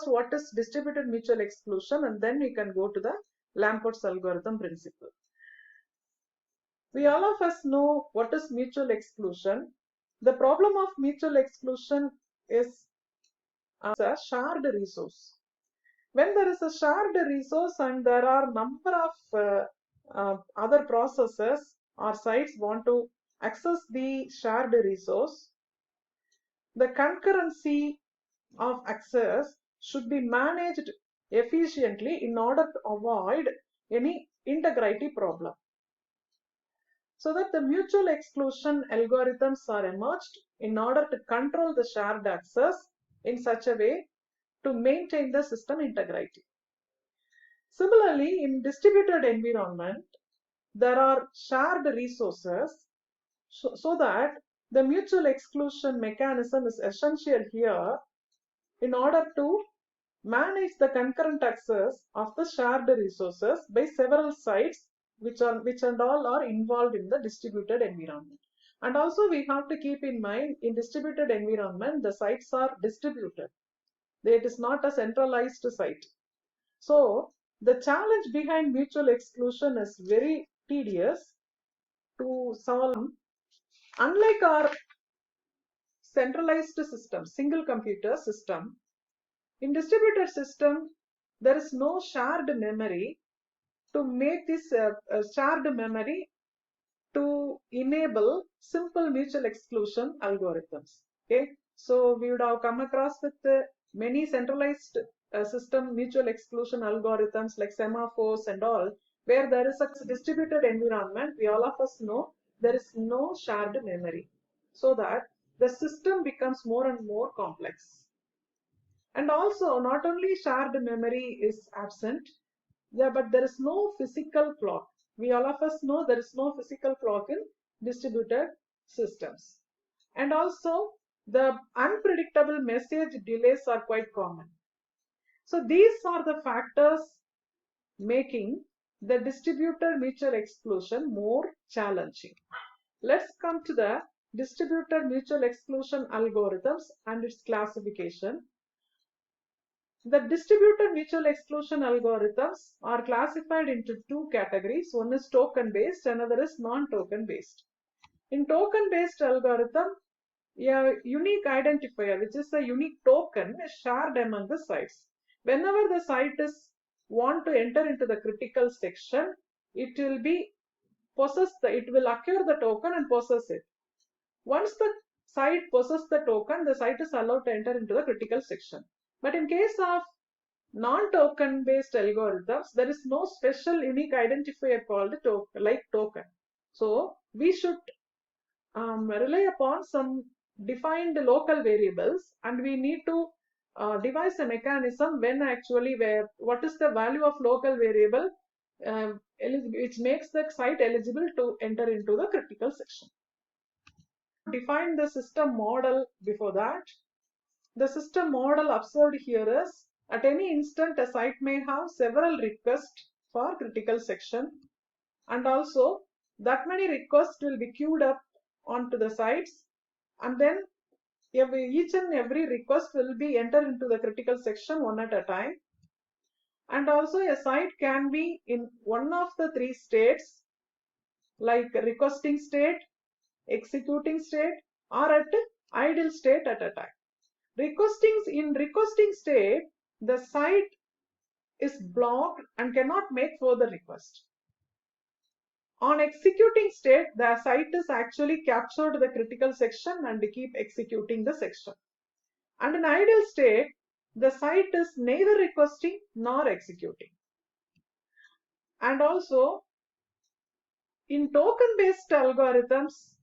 what is distributed mutual exclusion, and then we can go to the Lamport's algorithm principle. We all of us know what is mutual exclusion. The problem of mutual exclusion is a shared resource. When there is a shared resource and there are number of other processes or sites want to access the shared resource, the concurrency of access should be managed efficiently in order to avoid any integrity problem. So that the mutual exclusion algorithms are emerged in order to control the shared access in such a way to maintain the system integrity. Similarly, in distributed environment, there are shared resources so that the mutual exclusion mechanism is essential here in order to manage the concurrent access of the shared resources by several sites which and all are involved in the distributed environment. And also we have to keep in mind, in distributed environment, the sites are distributed. It is not a centralized site. So the challenge behind mutual exclusion is very tedious to solve. Unlike our centralized system, single computer system, in distributed system, there is no shared memory to make this shared memory to enable simple mutual exclusion algorithms. Okay, so we would have come across with many centralized system mutual exclusion algorithms like semaphores and all, where there is a distributed environment. We all of us know there is no shared memory, so that the system becomes more and more complex. And also, not only shared memory is absent, but there is no physical clock. We all of us know there is no physical clock in distributed systems. And also, the unpredictable message delays are quite common. So these are the factors making the distributed mutual exclusion more challenging. Let's come to the distributed mutual exclusion algorithms and its classification. The distributed mutual exclusion algorithms are classified into two categories. One is token based, another is non-token based. In token based algorithm, a unique identifier, which is a unique token, is shared among the sites. Whenever the site is want to enter into the critical section, it will acquire the token and possess it. Once the site possesses the token, the site is allowed to enter into the critical section. But in case of non-token based algorithms, there is no special unique identifier called token. So we should rely upon some defined local variables, and we need to devise a mechanism what is the value of local variable which makes the site eligible to enter into the critical section. Define the system model before that. The system model observed here is, at any instant a site may have several requests for critical section, and also that many requests will be queued up onto the sites, and then each and every request will be entered into the critical section one at a time. And also a site can be in one of the three states, like requesting state, executing state, or at idle state at a time. In requesting state, the site is blocked and cannot make further request. On executing state, the site is actually captured the critical section and keep executing the section. And in idle state, the site is neither requesting nor executing. And also, in token-based algorithms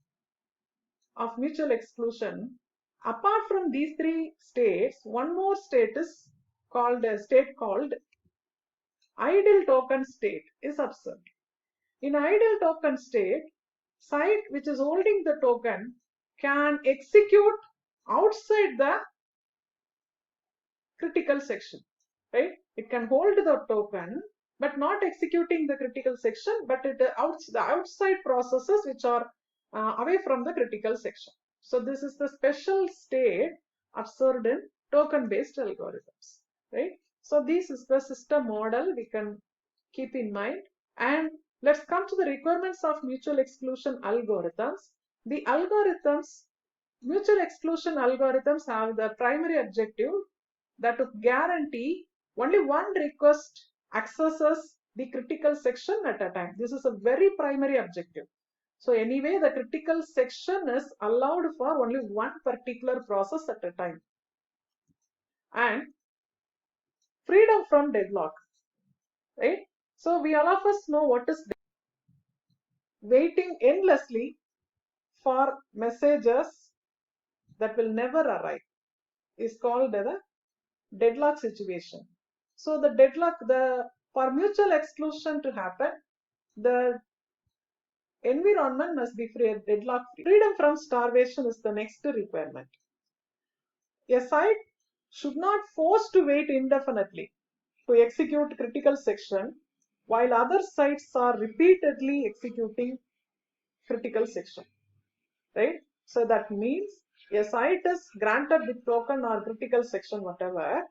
of mutual exclusion, apart from these three states, one more state is called idle token state is observed. In idle token state, site which is holding the token can execute outside the critical section, right? It can hold the token but not executing the critical section, but the outside processes which are away from the critical section. So this is the special state observed in token based algorithms. right? So this is the system model we can keep in mind. And let's come to the requirements of mutual exclusion algorithms. The algorithms, mutual exclusion algorithms have the primary objective that to guarantee only one request accesses the critical section at a time. This is a very primary objective. So anyway, the critical section is allowed for only one particular process at a time. And freedom from deadlock, right? So we all of us know what is waiting endlessly for messages that will never arrive is called the deadlock situation. So the deadlock, for mutual exclusion to happen, the environment must be free, deadlock free. Freedom from starvation is the next requirement. A site should not force to wait indefinitely to execute critical section while other sites are repeatedly executing critical section, right? So that means a site is granted the token or critical section whatever,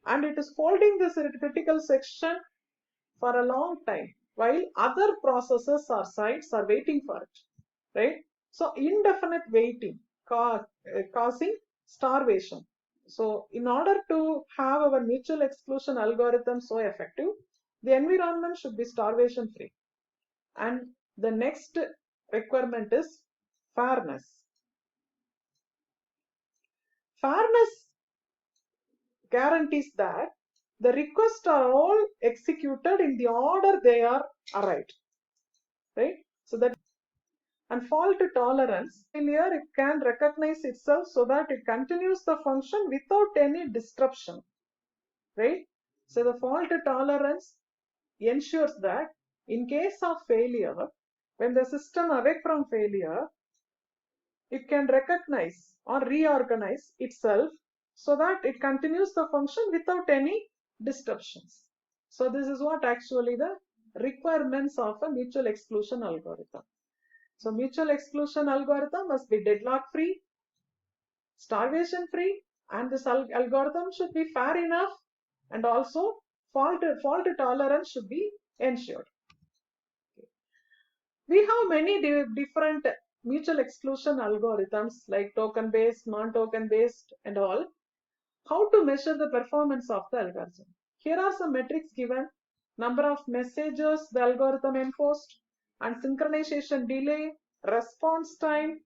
and it is holding this critical section for a long time while other processes or sites are waiting for it, right? So indefinite waiting causing starvation. So in order to have our mutual exclusion algorithm so effective, the environment should be starvation free. And the next requirement is fairness. Fairness guarantees that the requests are all executed in the order they are arrived, right? So that, and fault tolerance, failure, it can recognize itself so that it continues the function without any disruption, right? So the fault tolerance ensures that in case of failure, when the system awake from failure, it can recognize or reorganize itself so that it continues the function without any disruptions. So this is what actually the requirements of a mutual exclusion algorithm. So mutual exclusion algorithm must be deadlock free, starvation free, and this algorithm should be fair enough, and also fault tolerance should be ensured. We have many different mutual exclusion algorithms like token based, non-token based and all. How to measure the performance of the algorithm? Here are some metrics given: number of messages the algorithm enforced, and synchronization delay, response time,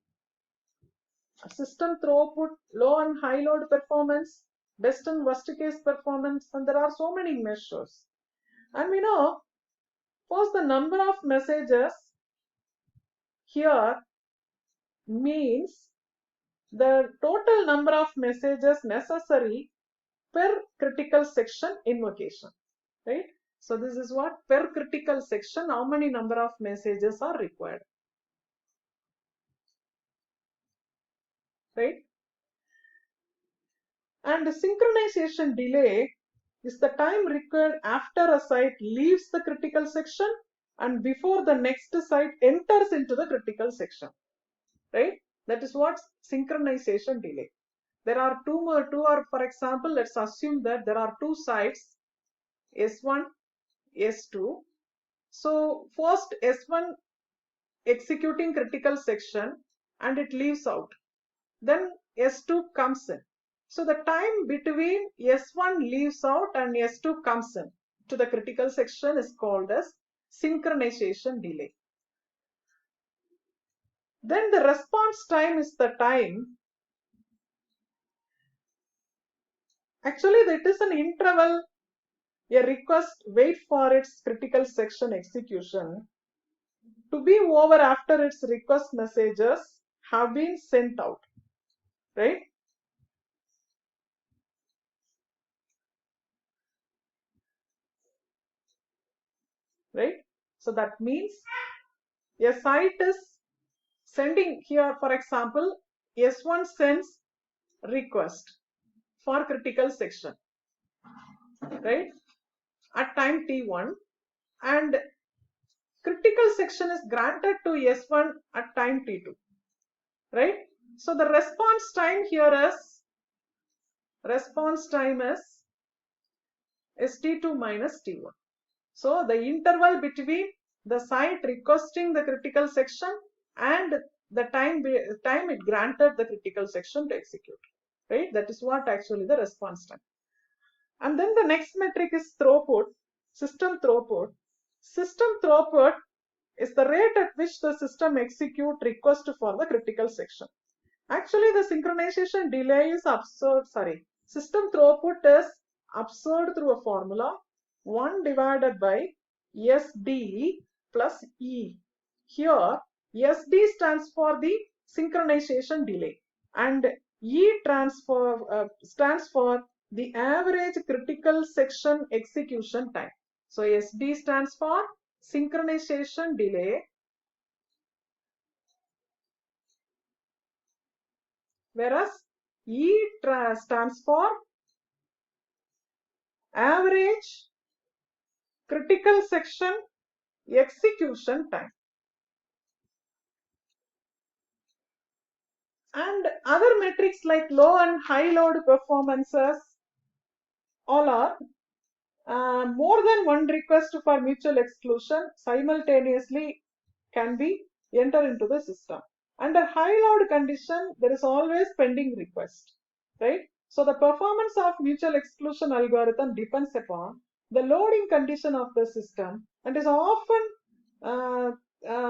system throughput, low and high load performance, best and worst case performance, and there are so many measures. And we know, first, the number of messages here means the total number of messages necessary per critical section invocation, right? So this is what per critical section, how many number of messages are required, right? And the synchronization delay is the time required after a site leaves the critical section and before the next site enters into the critical section, right? That is what synchronization delay. There are two or for example, let's assume that there are two sites S1, S2. So first S1 executing critical section and it leaves out. Then S2 comes in. So the time between S1 leaves out and S2 comes in to the critical section is called as synchronization delay. Then the response time is the time. Actually, that is an interval. A request wait for its critical section execution to be over after its request messages have been sent out, right? Right? So that means a site is sending here, for example, S1 sends request for critical section, right? At time T1, and critical section is granted to S1 at time T2, right? So the response time here is ST2 minus T1. So the interval between the site requesting the critical section and the time it granted the critical section to execute, right? That is what actually the response time. And then the next metric is throughput, system throughput. System throughput is the rate at which the system execute request for the critical section. Actually, the synchronization delay is absurd. System throughput is absurd through a formula 1 divided by SD plus E. Here, SD stands for the synchronization delay and E stands for the average critical section execution time. So SD stands for synchronization delay, whereas E stands for average critical section execution time. And other metrics like low and high load performances all are more than one request for mutual exclusion simultaneously can be entered into the system. Under high load condition, there is always pending request, right? So the performance of mutual exclusion algorithm depends upon the loading condition of the system and is often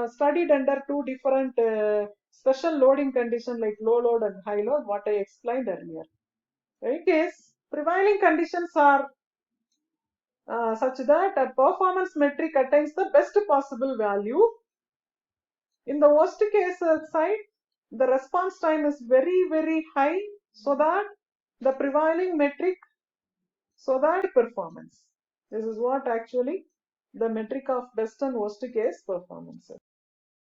studied under two different special loading conditions like low load and high load, what I explained earlier. Right? Case prevailing conditions are such that a performance metric attains the best possible value. In the worst case side, the response time is very, very high, so that the prevailing metric, so that performance. This is what actually the metric of best and worst case performance is.